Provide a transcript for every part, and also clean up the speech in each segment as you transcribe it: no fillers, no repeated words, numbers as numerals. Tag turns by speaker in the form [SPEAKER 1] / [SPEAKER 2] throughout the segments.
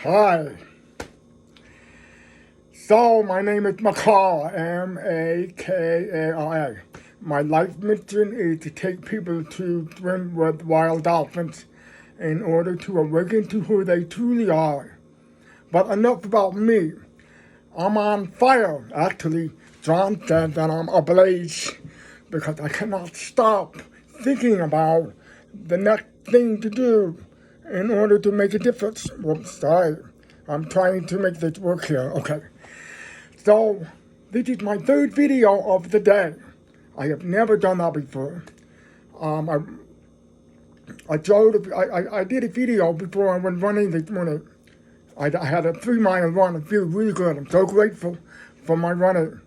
[SPEAKER 1] Hi. So, my name is Makara, Makara. My life mission is to take people to swim with wild dolphins in order to awaken to who they truly are. But enough about me. I'm on fire, actually. John said that I'm ablaze because I cannot stop thinking about the next thing to do in order to make a difference. Whoops, sorry. I'm trying to make this work here. Okay. So, this is my third video of the day. I have never done that before. I did a video before I went running this morning. I had a 3-mile run. I feel really good. I'm so grateful for my running.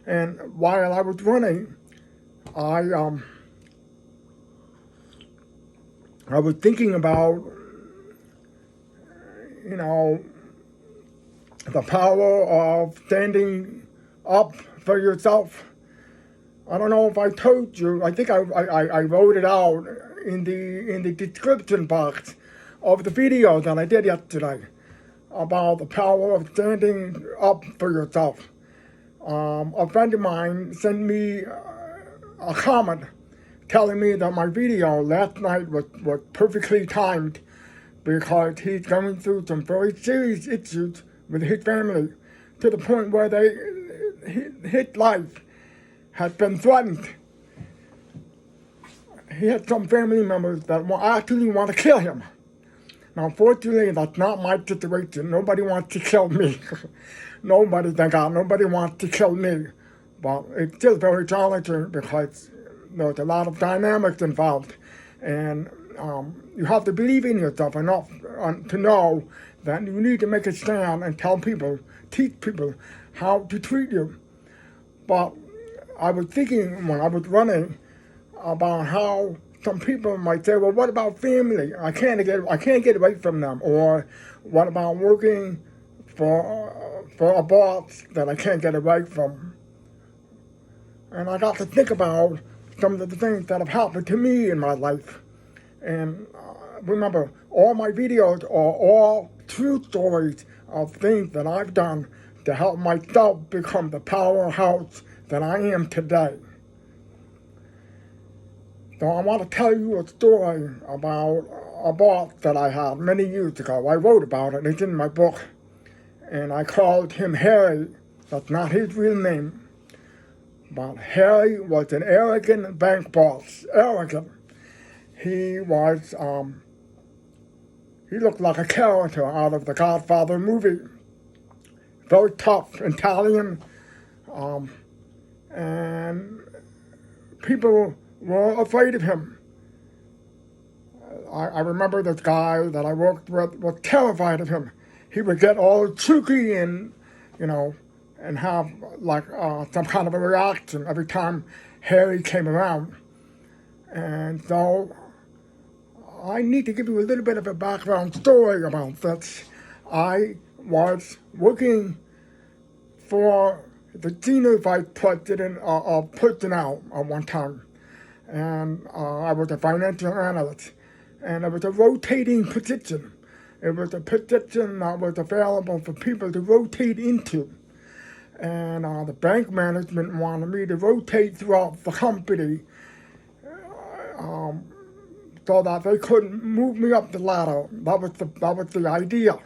[SPEAKER 1] And while I was running, I was thinking about, the power of standing up for yourself. I don't know if I told you. I think I wrote it out in the description box of the video that I did yesterday about the power of standing up for yourself. A friend of mine sent me a comment telling me that my video last night was perfectly timed because he's going through some very serious issues with his family to the point where his life has been threatened. He had some family members that actually want to kill him. Now, fortunately, that's not my situation. Nobody wants to kill me. Nobody, thank God, nobody wants to kill me. But it's still very challenging because there's a lot of dynamics involved. And you have to believe in yourself enough to know that you need to make a stand and teach people how to treat you. But I was thinking when I was running about how some people might say, well, what about family? I can't get away from them. Or what about working for a boss that I can't get away from? And I got to think about some of the things that have happened to me in my life. And remember, all my videos are all true stories of things that I've done to help myself become the powerhouse that I am today. So I want to tell you a story about a boss that I had many years ago. I wrote about it. It's in my book. And I called him Harry. That's not his real name. But Harry was an arrogant bank boss. Arrogant. He was, he looked like a character out of the Godfather movie. Very tough, Italian. And people were afraid of him. I remember this guy that I worked with was terrified of him. He would get all cheeky and, and have like some kind of a reaction every time Harry came around. And so I need to give you a little bit of a background story about this. I was working for the senior vice president of personnel at one time. And I was a financial analyst. And it was a rotating position. It was a position that was available for people to rotate into. And the bank management wanted me to rotate throughout the company so that they couldn't move me up the ladder. That was the idea.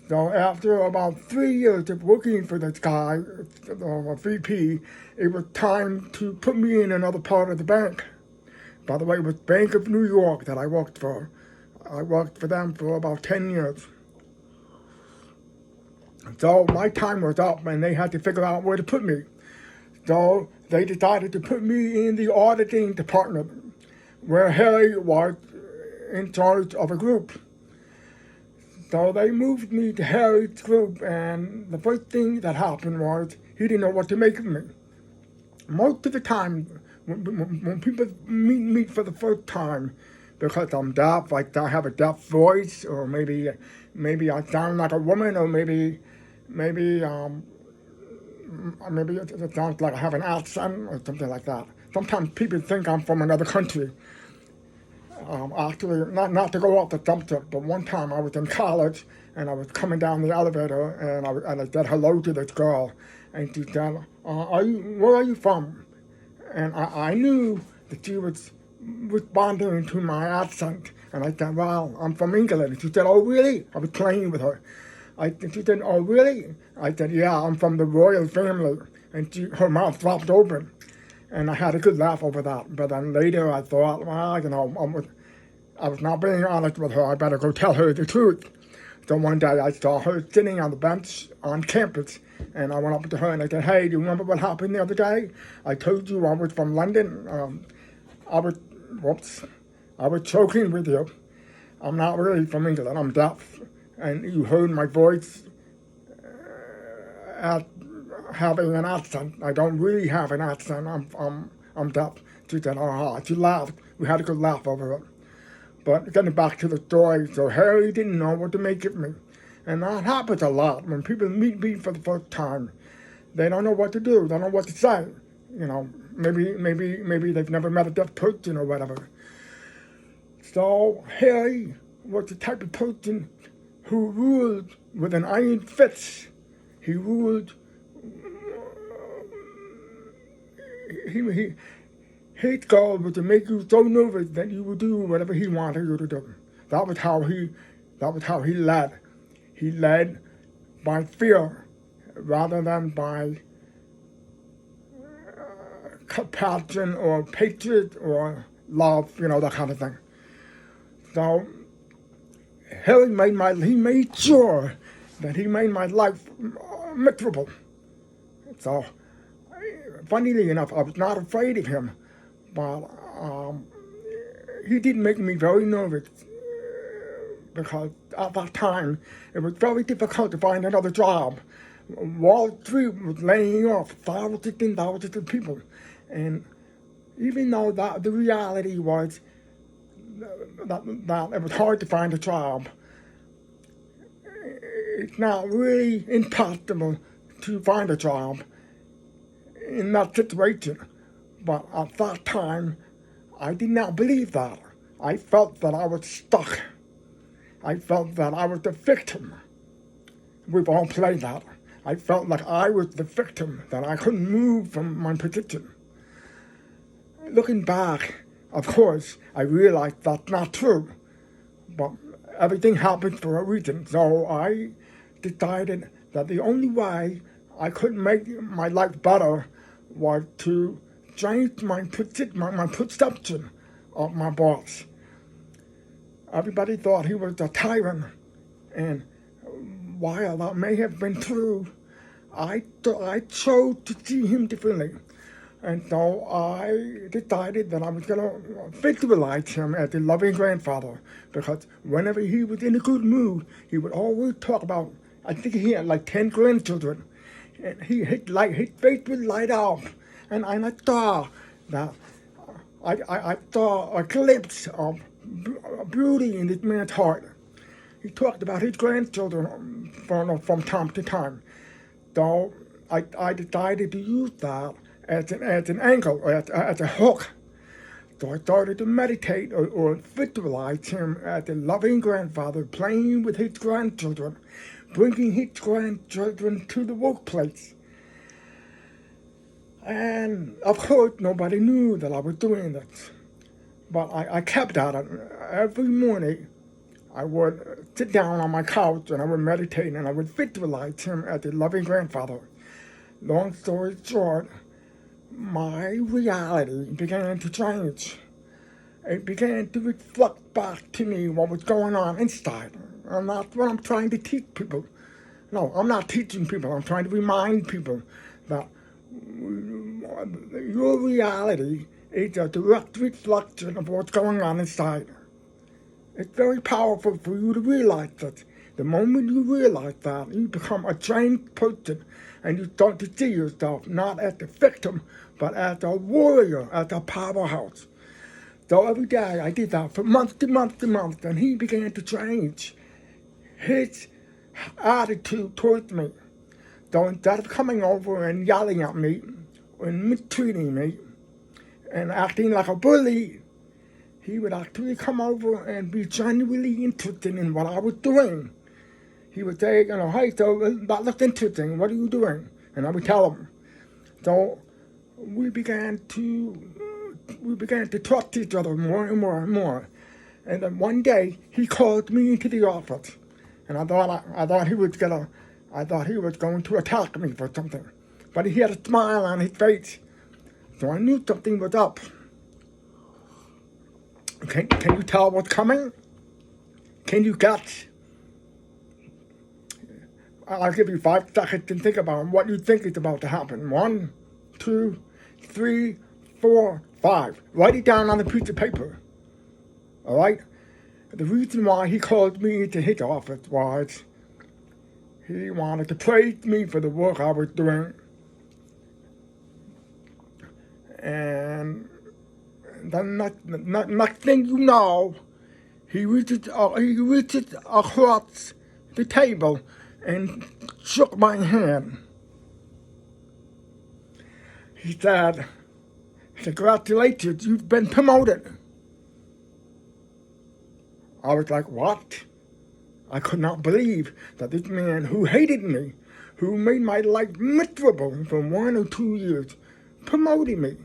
[SPEAKER 1] So after about 3 years of working for this guy, VP, it was time to put me in another part of the bank. By the way, it was Bank of New York that I worked for. I worked for them for about 10 years. So my time was up and they had to figure out where to put me. So they decided to put me in the auditing department, where Harry was in charge of a group. So they moved me to Harry's group, and the first thing that happened was he didn't know what to make of me. Most of the time, when people meet for the first time, because I'm deaf, like I have a deaf voice, or maybe I sound like a woman, or maybe it sounds like I have an accent or something like that. Sometimes people think I'm from another country. Actually, not to go off the subject, but one time I was in college and I was coming down the elevator and I said hello to this girl, and she said, where are you from? And I knew that she was responding to my accent, and I said, well, I'm from England. And she said, oh really? I was playing with her. She said, oh really? I said, yeah, I'm from the royal family. And her mouth dropped open. And I had a good laugh over that. But then later I thought, well, I was not being honest with her. I better go tell her the truth. So one day I saw her sitting on the bench on campus. And I went up to her and I said, hey, do you remember what happened the other day? I told you I was from London. I was joking with you. I'm not really from England. I'm deaf. And you heard my voice at having an accent. I don't really have an accent. I'm deaf. She said, she laughed. We had a good laugh over it. But getting back to the story, so Harry didn't know what to make of me. And that happens a lot when people meet me for the first time. They don't know what to do. They don't know what to say. Maybe they've never met a deaf person or whatever. So Harry was the type of person who ruled with an iron fist. He ruled. His goal was to make you so nervous that you would do whatever he wanted you to do. That was how he led. He led by fear rather than by compassion or hatred or love, that kind of thing. So Harry made sure that he made my life miserable. So funnily enough, I was not afraid of him, but he did make me very nervous because at that time it was very difficult to find another job. Wall Street was laying off thousands and thousands of people, and even though the reality was that it was hard to find a job, it's not really impossible to find a job in that situation. But at that time, I did not believe that. I felt that I was stuck. I felt that I was the victim. We've all played that. I felt like I was the victim, that I couldn't move from my position. Looking back, of course, I realized that's not true. But everything happens for a reason. So I decided that the only way I could make my life better was to change my perception of my boss. Everybody thought he was a tyrant, and while that may have been true, I chose to see him differently. And so I decided that I was going to visualize him as a loving grandfather, because whenever he was in a good mood, he would always talk about, I think he had like 10 grandchildren, and his face would light up. And I saw that I saw a glimpse of beauty in this man's heart. He talked about his grandchildren from time to time. So I decided to use that as an angle, or as a hook. So I started to meditate or visualize him as a loving grandfather playing with his grandchildren, bringing his grandchildren to the workplace. And of course, nobody knew that I was doing this. But I kept at it. Every morning, I would sit down on my couch and I would meditate and I would visualize him as a loving grandfather. Long story short, my reality began to change. It began to reflect back to me what was going on inside. And that's what I'm trying to teach people. No, I'm not teaching people. I'm trying to remind people that your reality is a direct reflection of what's going on inside. It's very powerful for you to realize that. The moment you realize that, you become a changed person, and you start to see yourself not as a victim, but as a warrior, as a powerhouse. So every day I did that for month to month to month, and he began to change his attitude towards me. So instead of coming over and yelling at me and mistreating me and acting like a bully, he would actually come over and be genuinely interested in what I was doing. He would say, hey, so that looks interesting. What are you doing? And I would tell him. So we began to trust each other more and more and more. And then one day he called me into the office, and I thought he was going to attack me for something, but he had a smile on his face, so I knew something was up. Can you tell what's coming? Can you guess? I'll give you 5 seconds to think about what you think is about to happen. 1, 2, 3, 4, 5. Write it down on a piece of paper. All right? The reason why he called me into his office was he wanted to praise me for the work I was doing. And then next thing you know, he reaches across the table and shook my hand. He said, congratulations, you've been promoted. I was like, what? I could not believe that this man who hated me, who made my life miserable for 1 or 2 years, promoted me.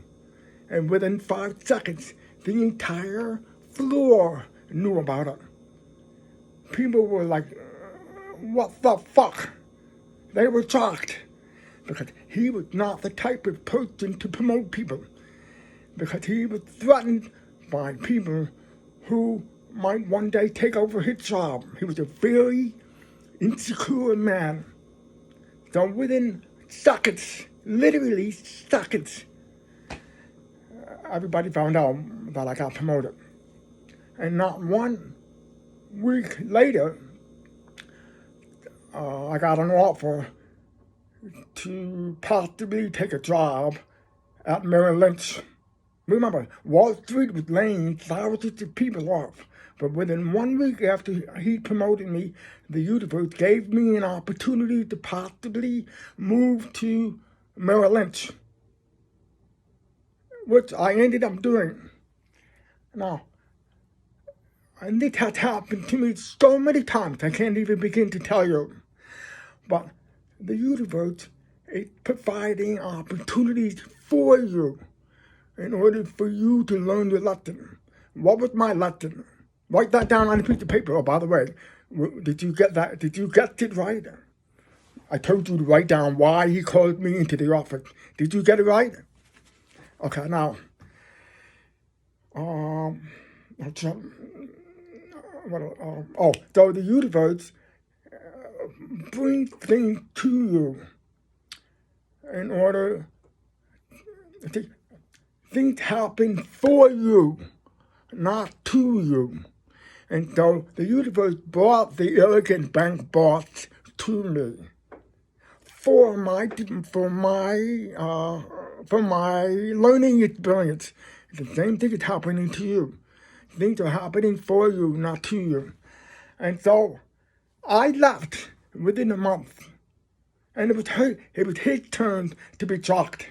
[SPEAKER 1] And within 5 seconds, the entire floor knew about it. People were like, what the fuck? They were shocked, because he was not the type of person to promote people, because he was threatened by people who might one day take over his job. He was a very insecure man. So within seconds, literally seconds, everybody found out that I got promoted. And not 1 week later, I got an offer to possibly take a job at Merrill Lynch. Remember, Wall Street was laying thousands of people off. But within 1 week after he promoted me, the universe gave me an opportunity to possibly move to Merrill Lynch, which I ended up doing. Now, and this has happened to me so many times, I can't even begin to tell you. But the universe is providing opportunities for you in order for you to learn your lesson. What was my lesson? Write that down on a piece of paper. Oh, by the way, did you get that? Did you get it right? I told you to write down why he called me into the office. Did you get it right? Okay, now, so the universe brings things to you in order to, things happen for you, not to you. And so the universe brought the arrogant bank boss to me for my learning experience. The same thing is happening to you. Things are happening for you, not to you. And so I left within a month, and it was his turn to be shocked.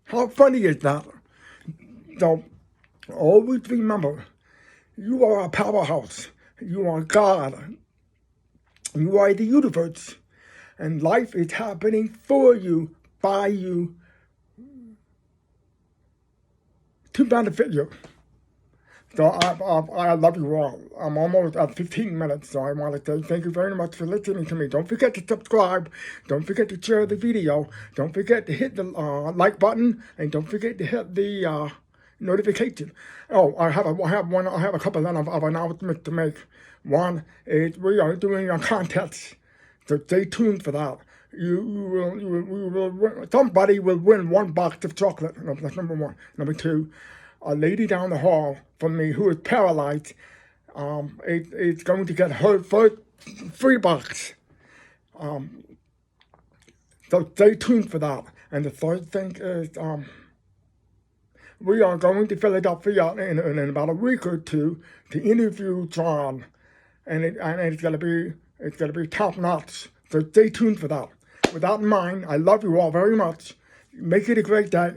[SPEAKER 1] How funny is that? So always remember, you are a powerhouse. You are God. You are the universe. And life is happening for you, by you, to benefit you. So I love you all. I'm almost at 15 minutes, so I want to say thank you very much for listening to me. Don't forget to subscribe. Don't forget to share the video. Don't forget to hit the like button, and don't forget to hit the notification. Oh, I have a couple of announcements to make. One is we are doing a contest, so stay tuned for that. Somebody will win 1 box of chocolate. That's number 1. Number 2, a lady down the hall from me who is paralyzed is going to get her first free box. So stay tuned for that. And the third thing is we are going to Philadelphia in about a week or 2 to interview John, and it's gonna be top notch. So stay tuned for that. With that in mind, I love you all very much. Make it a great day.